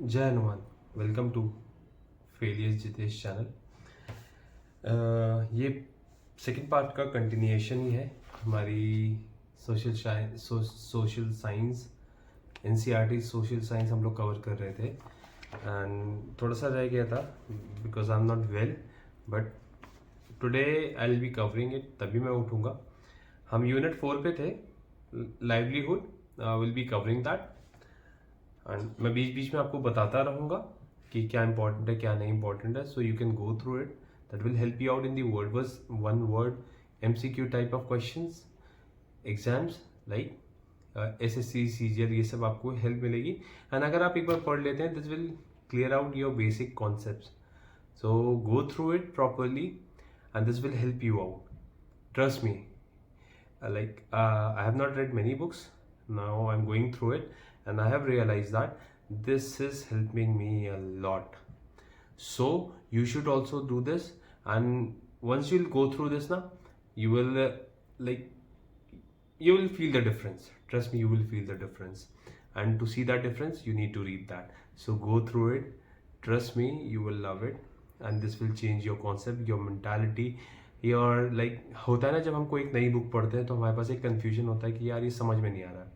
जय Hanuman. Welcome to failures Jitesh channel. ये second part का कंटिन्यूएशन ही है हमारी social science NCERT social science हम लोग कवर कर रहे थे एंड थोड़ा सा रह गया था because I am not well, but today I will be covering it. तभी मैं उठूँगा। हम यूनिट 4 पे थे, livelihood. Will be covering that and मैं बीच बीच में आपको बताता रहूँगा कि क्या इंपॉर्टेंट है क्या नहीं इंपॉर्टेंट है, so you can go through it. That will help you out in the word verse one word MCQ type of questions exams like SSC CGL, ये सब आपको हेल्प मिलेगी। एंड अगर आप एक बार पढ़ लेते हैं this will clear out your basic concepts, so go through it properly and this will help you out. Trust me. I have not read many books. Now I'm going through it, and I have realized that this is helping me a lot. So you should also do this. And once you'll go through this now, you will like you will feel the difference. Trust me, you will feel the difference. And to see that difference, you need to read that. So go through it. Trust me, you will love it. And this will change your concept, your mentality, your like होता है ना, जब हम कोई एक नई book पढ़ते हैं तो हमारे पास एक कन्फ्यूजन होता है कि यार ये समझ में नहीं आ रहा है।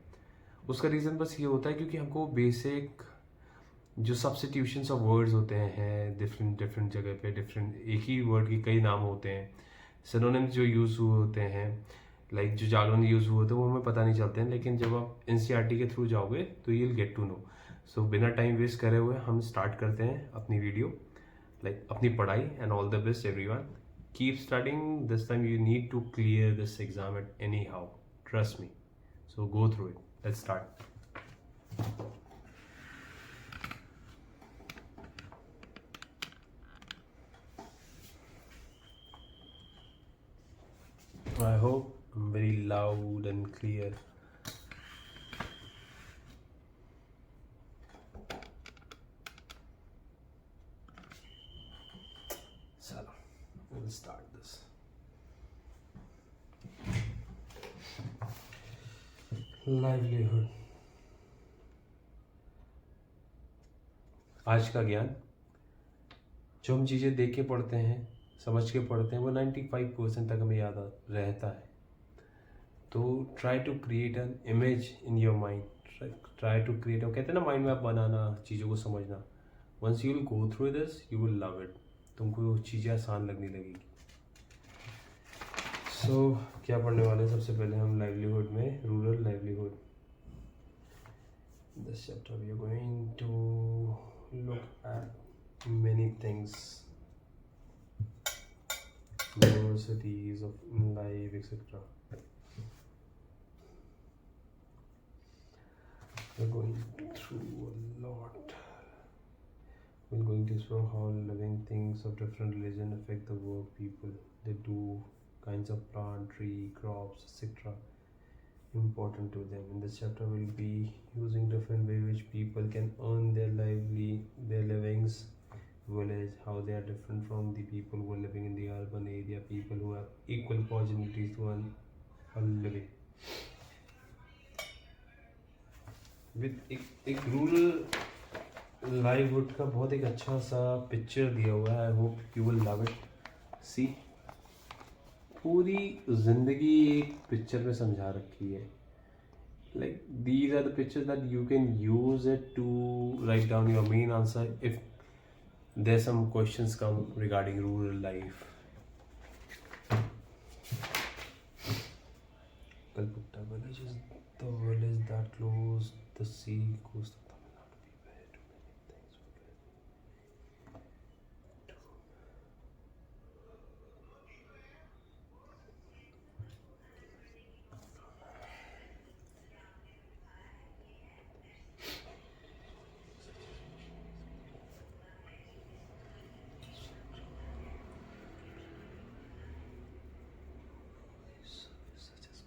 उसका रीज़न बस ये होता है क्योंकि हमको बेसिक जो सब्स्टिट्यूशंस ऑफ वर्ड्स होते हैं डिफरेंट डिफरेंट जगह पे, डिफरेंट एक ही वर्ड के कई नाम होते हैं, सिनोनिम्स जो यूज़ हुए होते हैं, लाइक जो जार्गन यूज़ हुए होते हैं वो हमें पता नहीं चलते हैं। लेकिन जब आप एनसीईआरटी के थ्रू जाओगे तो you will get to know. So बिना टाइम वेस्ट करे हुए हम स्टार्ट करते हैं अपनी वीडियो, लाइक अपनी पढ़ाई। And all the best everyone, keep studying, this time you need to clear this exam at any how, trust me. So go through it, let's start. I hope I'm very loud and clear. So, we'll start this. Livelihood. आज का ज्ञान जो हम चीज़ें देख के पढ़ते हैं, समझ के पढ़ते हैं, वो 95% तक हमें याद रहता है। तो try to create an image in your mind, try to create, वो कहते हैं ना माइंड मैप बनाना, चीज़ों को समझना। Once you will go through this you will love it, तुमको वो चीज़ें आसान लगने लगेगी। सो क्या पढ़ने वाले हैं? सबसे पहले हम लाइवलीहुड में rural livelihood, this chapter we are going to look at many things, diversities of life, etc. We're going through a lot. We're going to explore how living things of different religion affect the work people they do, kinds of plant, tree, crops, etc. important to them. In this chapter, we'll be using different way which people can earn their livings. Village, how they are different from the people who are living in the urban area, people who have equal opportunities to earn a living. With एक rural livelihood का बहुत एक अच्छा सा picture दिया हुआ है। I hope you will love it. See, पूरी जिंदगी एक पिक्चर में समझा रखी है। Like these are the pictures that you can use it to write down your main answer if there's some questions come regarding rural life. Kalputta village is the village that close the sea coast of Tamil Nadu. Beware too many things forget. Such as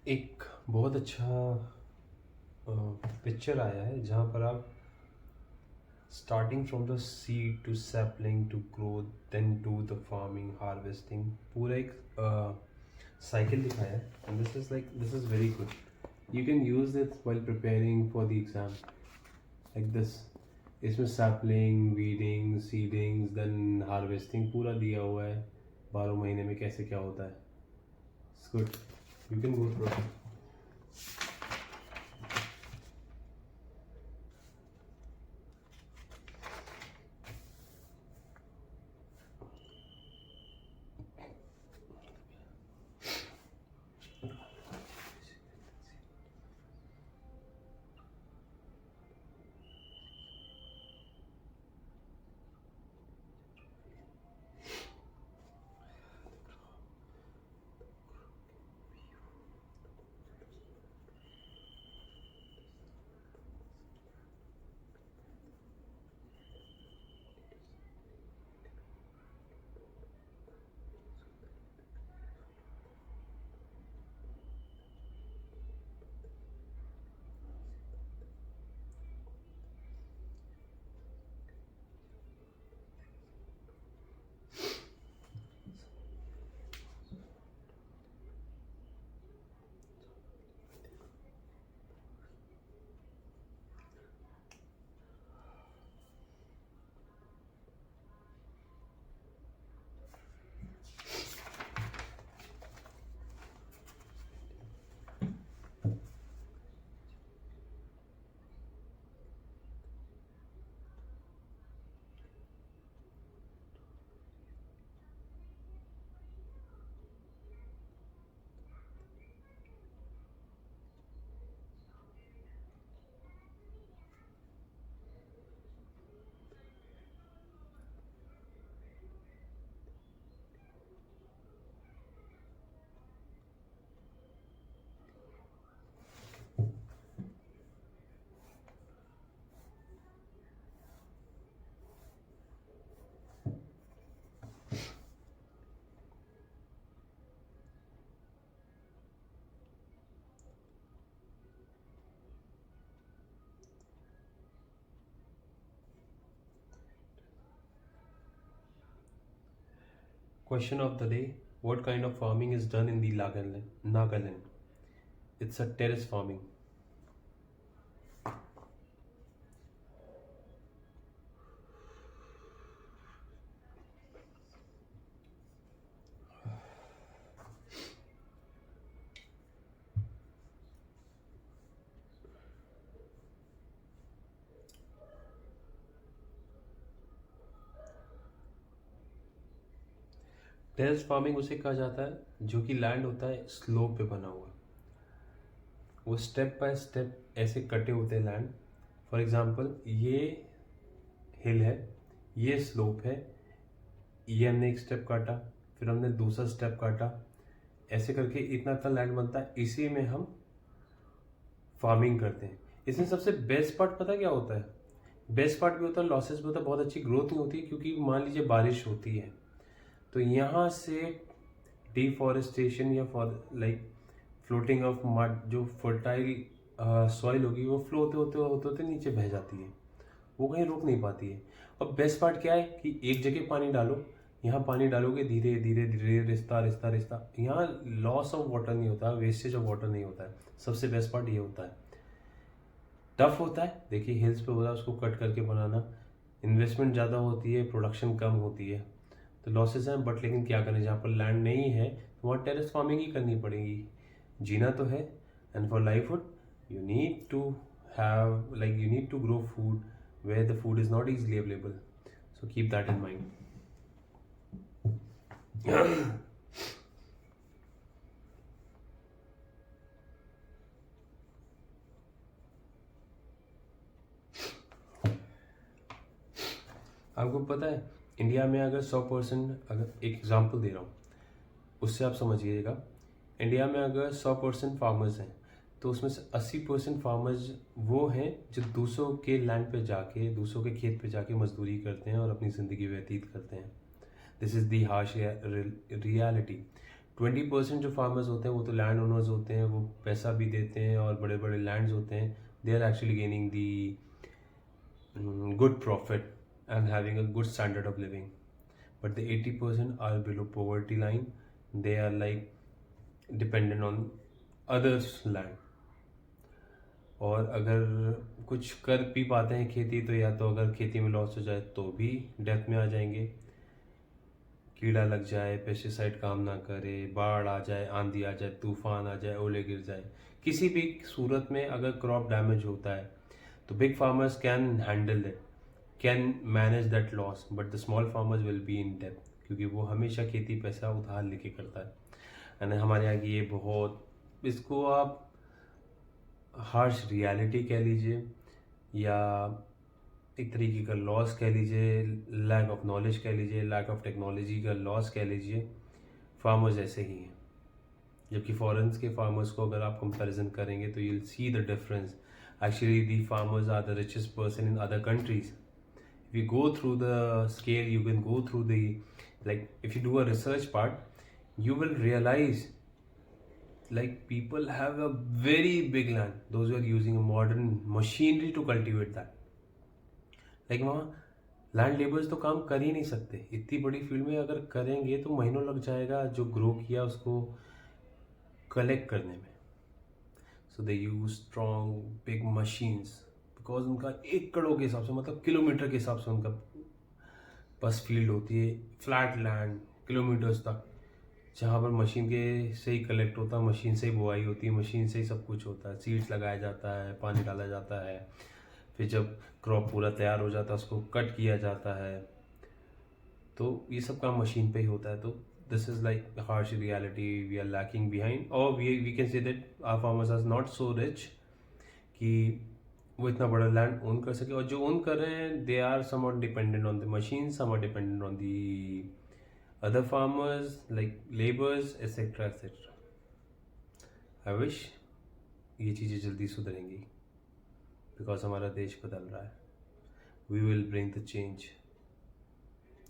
एक बहुत अच्छा picture आया है जहाँ पर आप starting from the seed to sapling to growth then to the farming harvesting पूरा एक साइकिल दिखाया है and this is very good. You can use this while preparing for the exam like this. इसमें sapling weeding seedings then harvesting पूरा दिया हुआ है 12 महीने में कैसे क्या होता है. It's good. You can go through. Question of the day: what kind of farming is done in the Nagaland? It's a terrace farming. Terrace farming उसे कहा जाता है जो कि लैंड होता है स्लोप पे बना हुआ. वो स्टेप बाय स्टेप ऐसे कटे होते हैं लैंड. फॉर एग्जांपल ये हिल है, ये स्लोप है, ये हमने एक स्टेप काटा, फिर हमने दूसरा स्टेप काटा, ऐसे करके इतना इतना लैंड बनता है. इसी में हम फार्मिंग करते हैं. इसमें सबसे बेस्ट पार्ट पता क्या होता है? बेस्ट पार्ट भी होता है, लॉसेस भी होता है, बहुत अच्छी ग्रोथ नहीं होती क्योंकि मान लीजिए बारिश होती है तो यहाँ से डिफॉरेस्टेशन या लाइक फ्लोटिंग ऑफ मड जो फर्टाइल सॉइल होगी वो फ्लो होते होते नीचे बह जाती है, वो कहीं रुक नहीं पाती है. और बेस्ट पार्ट क्या है कि एक जगह पानी डालो, यहाँ पानी डालोगे धीरे धीरे धीरे रिश्ता रिश्ता रिश्ता, यहाँ लॉस ऑफ वाटर नहीं होता, वेस्टेज ऑफ वाटर नहीं होता है. सबसे बेस्ट पार्ट ये होता है. टफ होता है, देखिए हिल्स पे होता है, उसको कट करके बनाना, इन्वेस्टमेंट ज़्यादा होती है, प्रोडक्शन कम होती है, तो लॉसेस हैं. बट लेकिन क्या करें, जहाँ पर लैंड नहीं है तो वहाँ टेरेस फार्मिंग ही करनी पड़ेगी. जीना तो है. And for livelihood you need to have you need to grow food where the food is not easily available. So keep that in mind. आपको पता है इंडिया में अगर 100%, अगर एक एग्जांपल दे रहा हूँ उससे आप समझिएगा, इंडिया में अगर 100% फार्मर्स हैं तो उसमें से 80% फार्मर्स वो हैं जो दूसरों के लैंड पे जाके, दूसरों के खेत पे जाके मजदूरी करते हैं और अपनी ज़िंदगी व्यतीत करते हैं. This is the harsh reality. 20% जो फार्मर्स होते हैं वो तो लैंड ओनर्स होते हैं, वो पैसा भी देते हैं और बड़े बड़े लैंड्स होते हैं. They are actually gaining the good profit and having a good standard of living. But the 80% are below poverty line. They are like dependent on others land. और अगर कुछ कर भी पाते हैं खेती, तो या तो अगर खेती में लॉस हो जाए तो भी डेथ में आ जाएंगे. कीड़ा लग जाए, पेस्टिसाइड काम ना करे, बाढ़ आ जाए, आंधी आ जाए, तूफान आ जाए, ओले गिर जाए, किसी भी सूरत में अगर क्रॉप डैमेज होता है तो big farmers can handle it, can manage that loss, but the small farmers will be in depth, क्योंकि वो हमेशा खेती पैसा उधार लेके करता है. एंड हमारे यहाँ की ये बहुत, इसको आप हार्श रियलिटी कह लीजिए या एक तरीके का लॉस कह लीजिए, लैक ऑफ नॉलेज कह लीजिए, लैक ऑफ टेक्नोलॉजी का लॉस कह लीजिए. फार्मर्स ऐसे ही हैं. जबकि फॉरेन्स के फार्मर्स को अगर आप कंपैरिजन करेंगे तो you will see the difference. Actually the farmers are the richest person in other countries. If you go through the scale, you can go through the, like if you do a research part, you will realize like people have a very big land, those who are using a modern machinery to cultivate that. like वहाँ land labours तो काम कर ही नहीं सकते. इतनी बड़ी field में अगर करेंगे तो महीनों लग जाएगा जो ग्रो किया उसको कलेक्ट करने में. So they use strong big machines, because उनका एकड़ों के हिसाब से, मतलब किलोमीटर के हिसाब से उनका बस फील्ड होती है. फ्लैट लैंड किलोमीटर्स तक, जहाँ पर मशीन के से ही कलेक्ट होता है, मशीन से ही बुआई होती है, मशीन से ही सब कुछ होता है. सीड्स लगाया जाता है, पानी डाला जाता है, फिर जब क्रॉप पूरा तैयार हो जाता है उसको कट किया जाता है. तो ये सब काम मशीन पे ही होता है. तो this is like harsh reality we are lacking behind, और we can say that our farmers are not so rich कि वो इतना बड़ा लैंड ओन कर सके. और जो ओन कर रहे हैं they are somewhat dependent on the machine, somewhat dependent on the other farmers like labours etcetera etcetera. I wish ये चीज़ें जल्दी सुधरेंगी, बिकॉज हमारा देश बदल रहा है. We will bring the change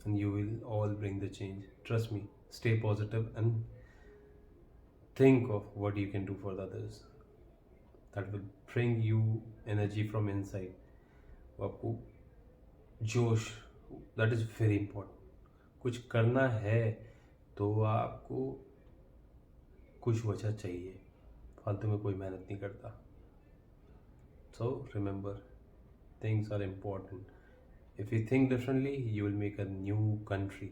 and you will all bring the change. Trust me, stay positive and think of what you can do for the others. That will bring you energy from inside. वो आपको जोश, that is very important. कुछ करना है तो आपको कुछ वजह चाहिए, फालतू में कोई मेहनत नहीं करता. So remember, things are important. If you think differently, you will make a new country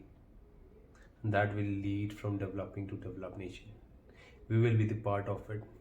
that will lead from developing to developed nation. We will be the part of it.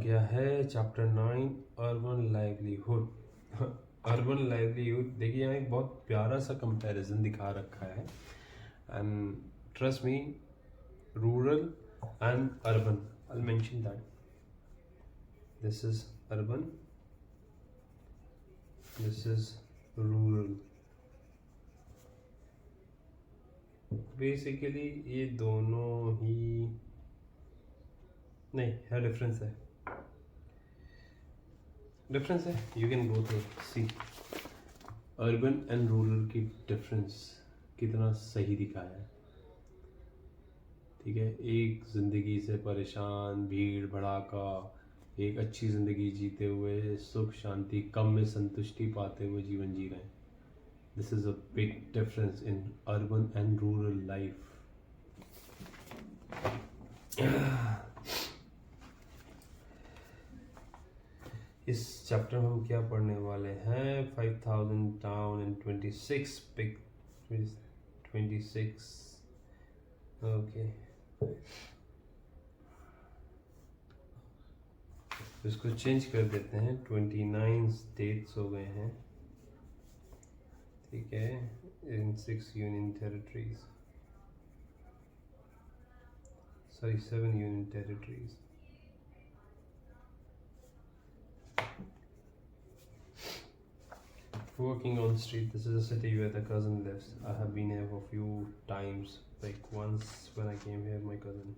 गया है chapter 9, urban livelihood. Urban livelihood देखिए, यहाँ एक बहुत प्यारा सा comparison दिखा रखा है, and trust me, rural and urban, I mention that this is urban, this is rural. Basically ये दोनों ही नहीं है, डिफरेंस है, डिफरेंस है। You can go through see urban and rural की डिफरेंस कितना सही दिखाया है। ठीक है, एक ज़िंदगी से परेशान, भीड़ भड़ाका, एक अच्छी ज़िंदगी जीते हुए, सुख शांति, कम में संतुष्टि पाते हुए जीवन जी रहे हैं। This is a big difference in urban and rural life. इस चैप्टर में हम क्या पढ़ने वाले हैं? 5000 टाउन एंड 26 पिक 26। ओके, इसको चेंज कर देते हैं, 29 स्टेट्स हो गए हैं। ठीक है, इन 6 union territories, sorry 7 union territories. Working on street. This is a city where the cousin lives. I have been here for a few times. Like once when I came here, my cousin.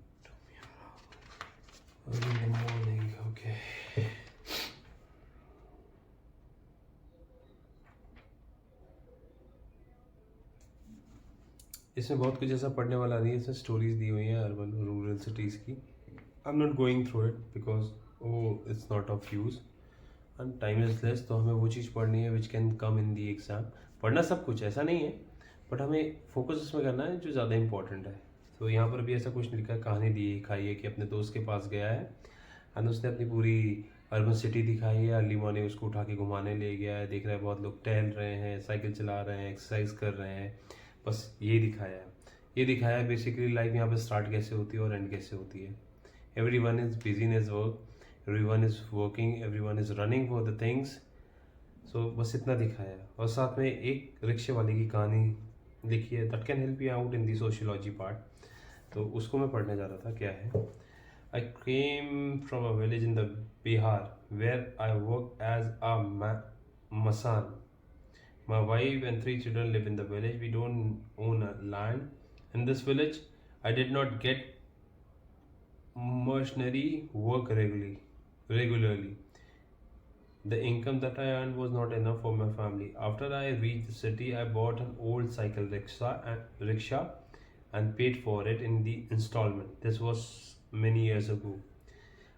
Early in the morning. Okay. इसमें बहुत कुछ ऐसा पढ़ने वाला नहीं है, इसमें stories दी हुई हैं अर्बन रूरल सिटीज़ की। I am not going through it because it's not of use and time is less. तो हमें वो चीज़ पढ़नी है which can come in the exam. पढ़ना सब कुछ ऐसा नहीं है, बट हमें फोकस उसमें करना है जो ज़्यादा इंपॉर्टेंट है। तो यहाँ पर भी ऐसा कुछ नहीं लिखा है, कहानी दी दिखाई है कि अपने दोस्त के पास गया है एंड उसने अपनी पूरी अर्बन सिटी दिखाई है। अर्ली मॉर्निंग उसको उठा के घुमाने ले गया है, देख रहा है बहुत लोग टहल रहे हैं, साइकिल चला रहे हैं, एक्सरसाइज कर रहे हैं, बस ये दिखाया है। ये दिखाया है बेसिकली लाइफ यहाँ पर स्टार्ट कैसे होती है और एंड कैसे होती है। Every one is busy in his work, everyone is working, everyone is running for the things, so बस इतना दिखाया है। और साथ में एक रिक्शे वाले की कहानी लिखी है, that can help you out in the sociology part। तो उसको मैं पढ़ने जा रहा था, क्या है। I came from a village in the Bihar where I work as a masan. My wife and 3 children live in the village. We don't own a land. In this village, I did not get mercenary work regularly. The income that I earned was not enough for my family. After I reached the city, I bought an old cycle rickshaw and paid for it in the installment. This was many years ago.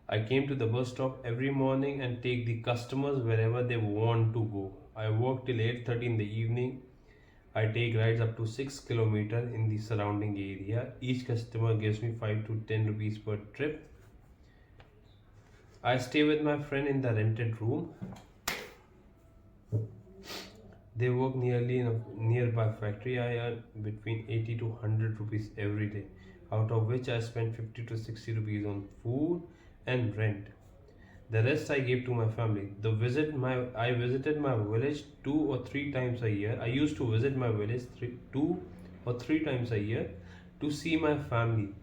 I came to the bus stop every morning and take the customers wherever they want to go. I work till 8:30 in the evening. I take rides up to 6 kilometers in the surrounding area. Each customer gives me 5 to 10 rupees per trip. I stay with my friend in the rented room. They work nearly in a nearby factory. I earn between 80 to 100 rupees every day, out of which I spend 50 to 60 rupees on food and rent. The rest I gave to my family. I visited my village 2 or 3 times a year. I used to visit my village 2 or 3 times a year to see my family.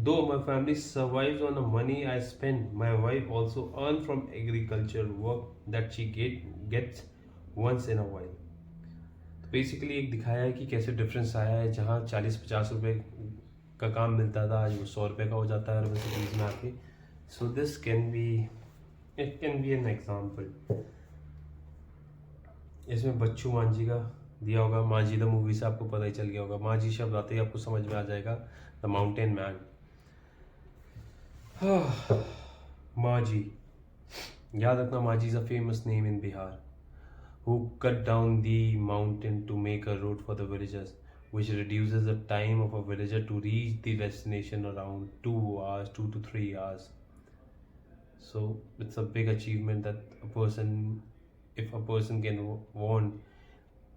Though my family survives on the money I spend, my wife also earns from agricultural work that she gets once in a while. तो basically एक दिखाया है कि कैसे difference आया है, जहाँ 40-50 रुपए का काम मिलता था आज वो 100 रुपये का हो जाता है अर्बन सिटीज़ में आके। So this can be an example. इसमें बच्चू मांझी का दिया होगा, मांझी द मूवी से आपको पता ही चल गया होगा। मांझी शब्द आते ही आपको समझ में आ जाएगा द माउंटेन मैन। Maji. याद रखना, Maji is a famous name in Bihar, who cut down the mountain to make a road for the villagers, which reduces the time of a villager to reach the destination around 2 to 3 hours. So it's a big achievement that if a person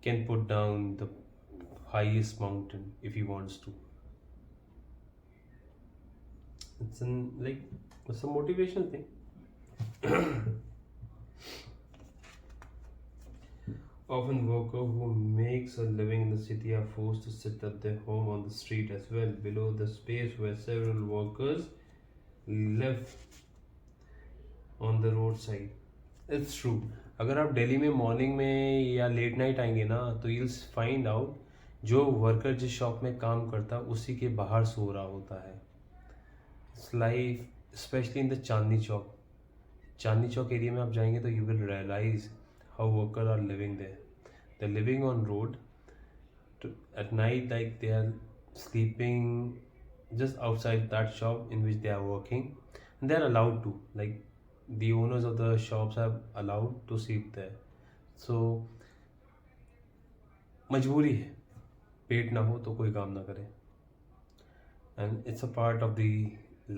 can put down the highest mountain if he wants to. It's a motivational thing. Often workers who makes a living in the city are forced to set up their home on the street as well, below the space where several workers live on the roadside. It's true. अगर आप दिल्ली में morning में या late night आएंगे ना तो you'll find out जो worker जिस शॉप में काम करता है उसी के बाहर सो रहा होता है. It's like specially in the Chandni Chowk area में आप जाएंगे तो you will realise how worker are living there. They are living on road at night, like they are sleeping just outside that shop in which they are working, and they are allowed to, like the owners of the shops are allowed to sleep there. So मजबूरी है, पेट ना हो तो कोई काम ना करे, and it's a part of the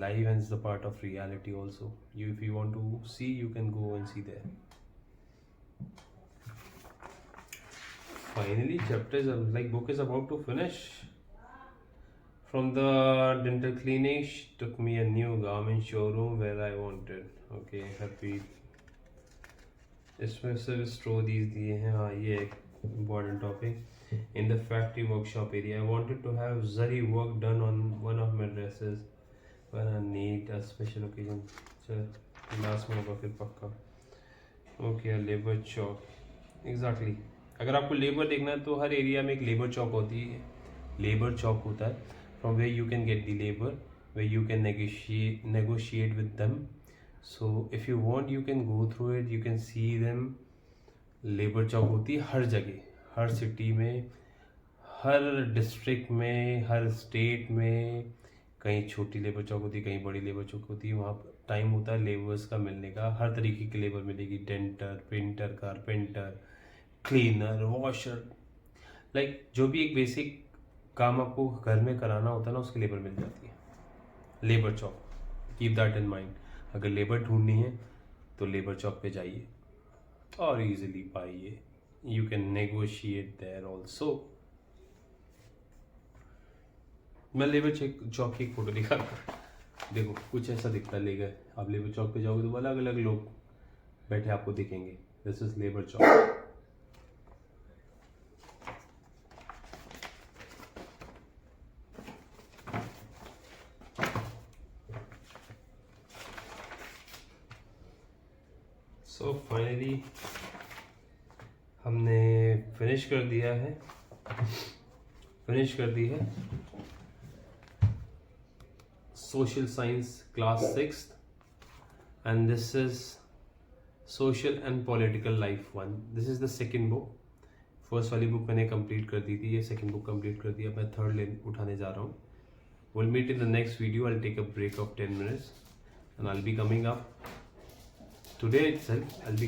life and it's a part of reality also. You, if you want to see, you can go and see there. Finally, chapter is like book is about to finish. From the dental clinic, she took me a new garment showroom where I wanted. Okay, happy. इसमें सिर्फ stories दिए हैं. हाँ, ये एक important topic. In the factory workshop area, I wanted to have zari work done on one of my dresses when I need a special occasion. चल, last में होगा फिर पक्का. Okay, लेबर चौक. Exactly. अगर आपको लेबर देखना है तो हर एरिया में एक लेबर चौक होती है. लेबर चौक होता है from where you can get the labor, where you can negotiate with them. So if you want, you can go through it, you can see them. Labour चौक होती है हर जगह, हर सिटी में, हर डिस्ट्रिक्ट में, हर स्टेट में. कहीं छोटी लेबर चौक होती है, कहीं बड़ी लेबर चौक होती है. वहाँ टाइम होता है लेबर्स का मिलने का. हर तरीके की लेबर मिलेगी, denter, painter, carpenter, cleaner, washer, like जो भी एक बेसिक काम आपको घर में कराना होता है ना, उसकी लेबर मिल जाती है. Labour Chowk, keep that in mind. अगर लेबर ढूंढनी है तो लेबर चौक पे जाइए और इजीली पाइए. You can negotiate there also. मैं लेबर चौक की एक फोटो दिखा, देखो कुछ ऐसा दिखता है. लेकर आप लेबर चौक पे जाओगे तो अलग अलग लोग बैठे आपको दिखेंगे. This is labour Chowk. So finally हमने फिनिश कर दिया है, फिनिश कर दी है social science class 6th and this is social and political life 1. This is the second book. First वाली बुक मैंने कंप्लीट कर दी थी, ये सेकेंड बुक कंप्लीट कर दिया. मैं थर्ड उठाने जा रहा हूँ. Will meet in the next video. I take a break of 10 minutes and I'll be coming up today itself. I'll be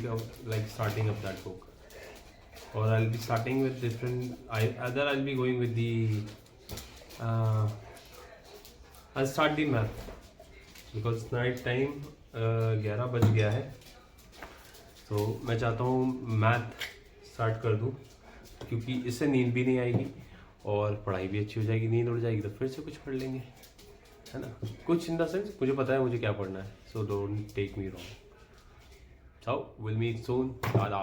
like starting up that book, or I'll be starting with different. Either I'll be going with the I'll start the math because night time 11 बज गया है, तो मैं चाहता हूँ math start कर दूँ क्योंकि इससे नींद भी नहीं आएगी और पढ़ाई भी अच्छी हो जाएगी. नींद उड़ जाएगी तो फिर से कुछ पढ़ लेंगे, है ना. कुछ इन द सेंस मुझे पता है मुझे क्या पढ़ना है. So don't take me wrong. So we'll meet soon. Tada.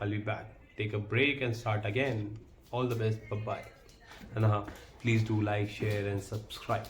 I'll be back. Take a break and start again. All the best. Bye bye. And please do like, share and subscribe.